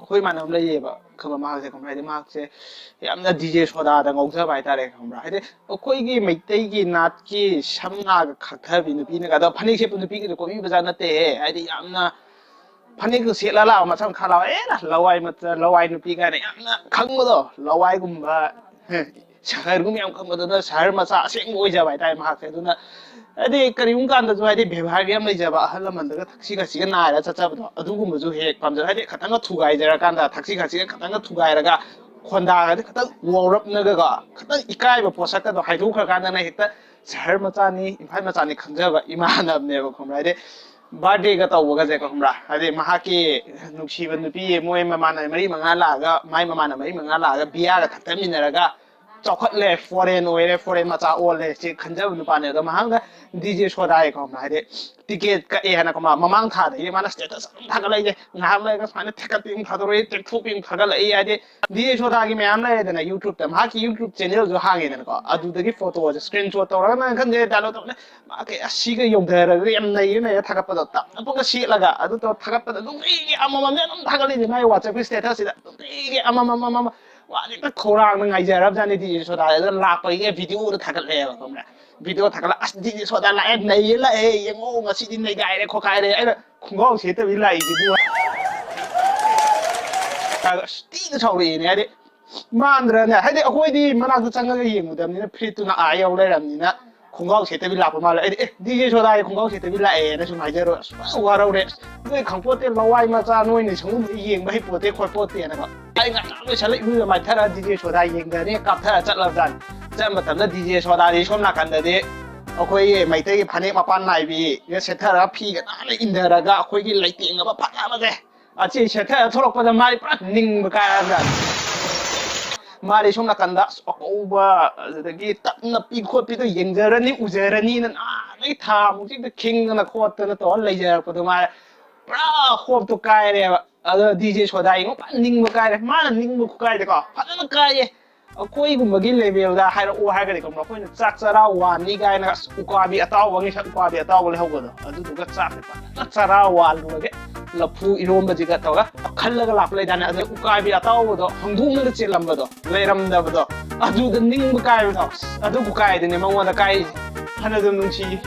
ꯑꯩꯈꯣꯏ ꯏꯃꯥꯟꯅꯕ ꯑꯃ ꯂꯩꯌꯦꯕ ꯈꯪꯕ ꯃꯍꯥꯛꯁꯦ ꯈꯪꯕ꯭ꯔꯥ ꯍꯥꯏꯗꯤ ꯃꯍꯥꯛꯁꯦ ꯌꯥꯝꯅ ꯗꯤꯖꯦ ꯁꯣꯗꯥꯗ ꯉꯥꯎꯖꯕ ꯍꯥꯏꯇꯥꯔꯦ ꯈꯪꯕ꯭ꯔꯥ ꯍꯥꯏꯗꯤ ꯑꯩꯈꯣꯏꯒꯤ ꯃꯩꯇꯩꯒꯤ ꯅꯥꯠꯀꯤ ꯁꯝꯅꯥꯒ ꯈꯛꯊꯕꯤ ꯅꯨꯄꯤꯅꯒ ꯑꯗꯣ ꯐꯅꯦꯛ ꯁꯦꯠꯄ ꯅꯨꯄꯤꯒꯤꯗꯣ ꯀꯣꯏꯕꯤ ꯕꯖꯥꯔ ꯅꯠꯇꯦꯍꯦ ꯍꯥꯏꯗꯤ ꯌꯥꯝꯅ ꯐꯅꯦꯛꯇꯣ ꯁꯦꯠꯂ ꯂꯥꯛꯑꯣ ꯃꯁꯝ ꯈꯥ ꯂꯥꯛꯑꯣ ꯂꯋꯥꯏ ꯂꯋꯥꯏ ꯅꯨꯄꯤ ꯀꯥꯏꯅ ꯌꯥꯝꯅ ꯈꯪꯕꯗꯣ ꯂꯋꯥꯏꯒꯨꯝꯕ ꯁꯍꯔꯒꯨꯝꯕ ꯌꯥꯝ ꯈꯪꯕꯗꯨꯅ ꯁꯍꯔ ꯃꯆꯥ ꯑꯁꯦꯡꯕ ꯑꯣꯏꯖꯕ ꯍꯥꯏꯇꯥꯔꯦ ꯃꯍꯥꯛꯁꯦ ꯑꯗꯨꯅ ꯍꯥꯏꯗꯤ ꯀꯔꯤꯒꯨꯝꯕ ꯀꯥꯟꯗꯁꯨ ꯍꯥꯏꯗꯤ ꯕꯦꯕꯥꯔꯒ ꯌꯥꯝ ꯂꯩꯖꯕ ꯑꯍꯜ ꯂꯃꯟꯗꯒ ꯊꯛꯁꯤ ꯈꯥꯁꯤꯒ ꯅꯥꯏꯔ ꯆꯠꯆꯕꯗꯣ ꯑꯗꯨꯒꯨꯝꯕꯁꯨ ꯍꯦꯛ ꯄꯥꯝꯖꯕ ꯍꯥꯏꯗꯤ ꯈꯤꯇꯪꯒ ꯊꯨꯒꯥꯏꯖꯔꯀꯥꯟꯗ ꯊꯛꯁꯤ ꯈꯥꯁꯤꯒ ꯈꯤꯇꯪꯒ ꯊꯨꯒꯥꯏꯔꯒ ꯈꯣꯟꯗꯥꯒꯗꯤ ꯈꯤꯇꯪ ꯋꯥꯎꯔꯞꯅꯒꯀꯣ ꯈꯤꯇꯪ ꯏꯀꯥꯏꯕ ꯄꯣꯠꯁꯛꯀꯗꯣ ꯍꯥꯏꯗꯣꯛꯈ꯭ꯔꯀꯥꯟꯗꯅ ꯍꯦꯛꯇ ꯁꯍꯔ ꯃꯆꯥꯅꯤ ꯏꯝꯐꯥꯜ ꯃꯆꯥꯅꯤ ꯈꯪꯖꯕ ꯏꯃꯥꯟꯅꯕꯅꯦꯕ ꯈꯪꯕ꯭ꯔꯥ ꯍꯥꯏꯗꯤ ꯕꯥꯔꯗꯦꯒ ꯇꯧꯕꯒꯁꯦ ꯈꯪꯕ꯭ꯔꯥ ꯍꯥꯏꯗꯤ ꯃꯍꯥꯛꯀꯤ ꯅꯨꯡꯁꯤꯕ ꯅꯨꯄꯤ ꯃꯣꯏ ꯃꯃꯥꯟꯅꯕ ꯃꯔꯤ ꯃꯉꯥ ꯂꯥꯛꯑꯒ ꯃꯥꯏ ꯃꯃꯥꯟꯅꯕ ꯃꯔꯤ ꯃꯉꯥ ꯂꯥꯛꯑꯒ ꯕꯤꯌꯥꯔꯒ ꯊꯛꯊꯃꯤꯟꯅꯔꯒ ꯆꯥꯎꯈꯠꯂꯦ ꯐꯣꯔꯦꯟ ꯑꯣꯏꯔꯦ ꯐꯣꯔꯦꯟ ꯃꯆꯥ ꯑꯣꯜꯂꯦ ꯁꯤ ꯈꯟꯖꯕ ꯅꯨꯄꯥꯅꯦ ꯑꯗꯣ ꯃꯍꯥꯛꯅ ꯗꯤꯖꯦ ꯁꯣꯗꯥꯏ ꯈꯪꯕ꯭ꯔꯥ ꯍꯥꯏꯗꯤ ꯇꯤꯀꯦꯠ ꯀꯛꯑꯦ ꯍꯥꯏꯅ ꯃꯃꯥꯡ ꯊꯥꯗꯒꯤ ꯃꯥꯅ ꯁ꯭ꯇꯦꯇꯁ ꯑꯗꯨꯝ ꯊꯥꯒꯠꯂꯛꯏꯁꯦ ꯉꯥꯏꯍꯥꯛ ꯂꯩꯔꯒ ꯁꯨꯃꯥꯏꯅ ꯊꯦꯛꯀꯠꯄꯤ ꯑꯃꯨꯛ ꯊꯥꯗꯣꯔꯛꯏ ꯇꯦꯛꯊꯣꯛꯄꯤ ꯑꯃꯨꯛ ꯊꯥꯒꯠꯂꯛꯏ ꯍꯥꯏꯗꯤ ꯗꯤꯖꯦ ꯁꯣꯗꯥꯒꯤ ꯃꯌꯥꯝ ꯂꯩꯔꯦꯗꯅ ꯌꯨꯇ꯭ꯌꯨꯕꯇ ꯃꯍꯥꯛꯀꯤ ꯌꯨꯇ꯭ꯌꯨꯕ ꯆꯦꯅꯦꯜꯁꯨ ꯍꯥꯡꯉꯦꯗꯅꯀꯣ ꯑꯗꯨꯗꯒꯤ ꯐꯣꯇꯣꯁꯦ ꯁ꯭ꯀ꯭ꯔꯤꯟ ꯁꯣꯠ ꯇꯧꯔꯒ ꯅꯪ ꯈꯟꯖꯦ ꯗꯥꯎꯟꯂꯣꯗ ꯇꯧꯔꯒ ꯃꯥꯒꯤ ꯑꯁꯤꯒ ꯌꯧꯊꯔꯒ ꯌꯥꯝ ꯅꯩꯔ ꯊꯥꯒꯠꯄꯗꯣ ꯇꯞꯅꯒ ꯁꯦꯠꯂꯒ ꯑꯗꯨꯗꯣ ꯊꯥꯒꯠꯄꯗ ꯅꯨꯡꯇꯤꯒꯤ ꯑꯃꯃꯝꯅꯦ ꯑꯗꯨꯝ ꯊꯥꯒꯠꯂꯤꯁꯦ ꯃꯥꯒꯤ ꯋꯥꯆꯦꯞꯀꯤ ꯁ꯭ꯇꯦꯇꯁꯁꯤꯗ ꯅꯨꯡꯇꯤꯒꯤ ꯑꯃꯃꯝ ꯋꯥꯁꯦ ꯍꯦꯛꯇ ꯈꯧꯔꯥꯡꯅ ꯉꯥꯏꯖꯔꯕꯖꯥꯠꯅꯤ ꯗꯤꯖꯦ ꯁꯣꯗꯥ ꯑꯗꯨ ꯂꯥꯛꯄꯒꯤ ꯚꯤꯗꯤꯑꯣꯗ ꯊꯥꯒꯠꯂꯛꯑꯦꯕ ꯈꯪꯕ꯭ꯔꯥ ꯚꯤꯗꯤꯑꯣ ꯊꯥꯒꯠꯂ ꯑꯁ ꯗꯤꯖꯦ ꯁꯣꯗꯥ ꯂꯥꯛꯑꯦ ꯅꯩꯌꯦ ꯂꯥꯛꯑꯦ ꯌꯦꯡꯉꯣ ꯉꯁꯤꯗꯤ ꯅꯩꯒꯥꯏꯔꯦ ꯈꯣꯠꯈꯥꯏꯔꯦ ꯑꯩꯅ ꯈꯣꯡꯒ꯭ꯔꯥꯎ ꯁꯦꯠꯇꯕꯤ ꯂꯥꯛꯏꯁꯤꯕꯨ ꯑꯁ ꯊꯤꯅ ꯁꯥꯎꯔꯛꯏꯅꯦ ꯍꯥꯏꯗꯤ ꯃꯥꯟꯗ꯭ꯔꯅꯦ ꯍꯥꯏꯗꯤ ꯑꯩꯈꯣꯏꯗꯤ ꯃꯅꯥꯛꯇ ꯆꯪꯉꯒ ꯌꯦꯡꯉꯨꯗꯕꯅꯤꯅ ꯐ꯭ꯔꯤꯠꯇꯨꯅ ꯌꯧ ꯂꯩꯔꯕꯅꯤꯅ ꯈꯣꯡꯒ꯭ꯔꯥꯎ ꯁꯦꯠꯇꯕꯤ ꯂꯥꯛꯄ ꯃꯥꯜꯂꯦ ꯑꯩꯗꯤ ꯗꯤꯖꯦ ꯁꯣꯗꯥꯒꯤ ꯈꯣꯡꯒ꯭ꯔꯥꯎ ꯁꯦꯠꯇꯕꯤ ꯂꯥꯛꯑꯦꯅ ꯁꯨꯝ ꯍꯥꯏꯖꯔꯣ ꯑꯁ ꯋꯥꯔꯧꯔꯦ ꯑꯁ ꯅꯣꯏ ꯈꯪꯄꯣꯠꯇꯦ ꯂꯋꯥꯏ ꯃꯆꯥ ꯅꯣꯏꯅ ꯁꯪꯒꯨꯝꯕ ꯌꯦꯡꯕ ꯍꯩꯄꯣꯠꯇꯦ ꯈꯣꯠꯄꯣꯠꯇꯦꯅꯀꯣ ꯑꯩ ꯉꯟꯇꯥ ꯂꯣꯏꯁꯜꯂ ꯏꯔꯨꯖ ꯃꯥꯏꯊꯔ ꯗꯤꯖꯦ ꯁꯣꯗꯥ ꯌꯦꯡꯗꯔꯦ ꯀꯥꯞꯊꯔ ꯆꯠꯂꯕꯖꯥꯠꯅꯤ ꯆꯠꯄ ꯃꯇꯝꯗ ꯗꯤꯖꯦ ꯁꯣꯗꯥꯗꯤ ꯁꯣꯝ ꯅꯥꯀꯟꯗꯗꯤ ꯑꯩꯈꯣꯏꯒꯤ ꯃꯩꯇꯩꯒꯤ ꯐꯅꯦꯛ ꯃꯄꯥꯟ ꯅꯥꯏꯕꯤꯒ ꯁꯦꯠꯊꯔꯒ ꯐꯤꯒ ꯅꯥꯟꯅ ꯏꯟꯊꯔꯒ ꯑꯩꯈꯣꯏꯒꯤ ꯂꯩꯇꯦꯡꯉꯕ ꯐꯖꯕꯁꯦ ꯑꯁꯤ ꯁꯦꯠꯊꯔ ꯊꯣꯛꯂꯛꯄꯗ ꯃꯥꯗꯤ ꯄꯨꯔꯥ ꯅꯤꯡꯕ ꯀꯥꯏꯔꯕꯖꯥꯠꯅꯤ ꯃꯥꯗꯤ ꯁꯣꯝ ꯅꯥꯀꯟꯗ ꯑꯀꯧꯕ ꯑꯗꯨꯗꯒꯤ ꯇꯞꯅ ꯄꯤ ꯈꯣꯠꯄꯤꯗꯣ ꯌꯦꯡꯖꯔꯅꯤ ꯎꯖꯔꯅꯤꯅ ꯅꯍꯥꯟꯗꯒꯤ ꯊꯥꯃꯨꯛꯁꯤꯗ ꯈꯤꯡꯗꯅ ꯈꯣꯠꯇꯅ ꯇꯧꯔ ꯂꯩꯖꯔꯛꯄꯗꯣ ꯃꯥ ꯄꯨꯔꯥ ꯍꯣꯞꯇꯣ ꯀꯥꯏꯔꯦꯕ ꯑꯗꯣ ꯗꯤꯖꯦ ꯁꯣꯗꯥ ꯌꯦꯡꯉꯣ ꯐꯖꯅ ꯅꯤꯡꯕ ꯀꯥꯏꯔꯦ ꯃꯥꯅ ꯅꯤꯡꯕ ꯈꯨꯀꯥꯏꯗꯦꯀꯣ ꯐꯖꯅ ꯀꯥꯏꯌꯦ ꯑꯩꯈꯣꯏꯒꯨꯝꯕꯒꯤ ꯂꯦꯚꯦꯜꯗ ꯍꯥꯏꯔꯛꯑꯣ ꯍꯥꯏꯔꯒꯗꯤ ꯀꯣ ꯑꯩꯈꯣꯏꯅ ꯆꯥꯛ ꯆꯔꯥ ꯋꯥꯟꯅꯤ ꯀꯥꯏꯅ ꯎꯀꯥꯕꯤ ꯑꯇꯥꯎꯕ ꯉꯩꯁꯛ ꯎꯀꯥꯕꯤ ꯑꯇꯥꯎꯕ ꯂꯩꯍꯧꯕꯗꯣ ꯑꯗꯨꯗꯨꯒ ꯆꯥꯛꯁꯦ ꯐꯖꯅ ꯆꯔꯥ ꯋꯥꯜꯂꯨꯔꯒꯦ ꯂꯐꯨ ꯏꯔꯣꯝꯕꯁꯤꯒ ꯇꯧꯔꯒ ꯈꯜꯂꯒ ꯂꯥꯛꯄ ꯂꯩꯗꯥꯏꯅꯦ ꯑꯗꯨ ꯎꯀꯥꯕꯤ ꯑꯇꯥꯎꯕꯗꯣ ꯍꯪꯗꯣꯛꯅꯒ ꯆꯦꯜꯂꯝꯕꯗꯣ ꯂꯩꯔꯝꯗꯕꯗꯣ ꯑꯗꯨꯗ ꯅꯤꯡꯕ ꯀꯥꯏꯕꯗꯣ ꯑꯗꯨ ꯈꯨꯀꯥꯏꯗꯨꯅꯦ ꯃꯉꯣꯟꯗ ꯀꯥꯏꯔꯤꯁꯦ ꯐꯅꯗꯨꯝ ꯅꯨꯡꯁꯤꯌꯦ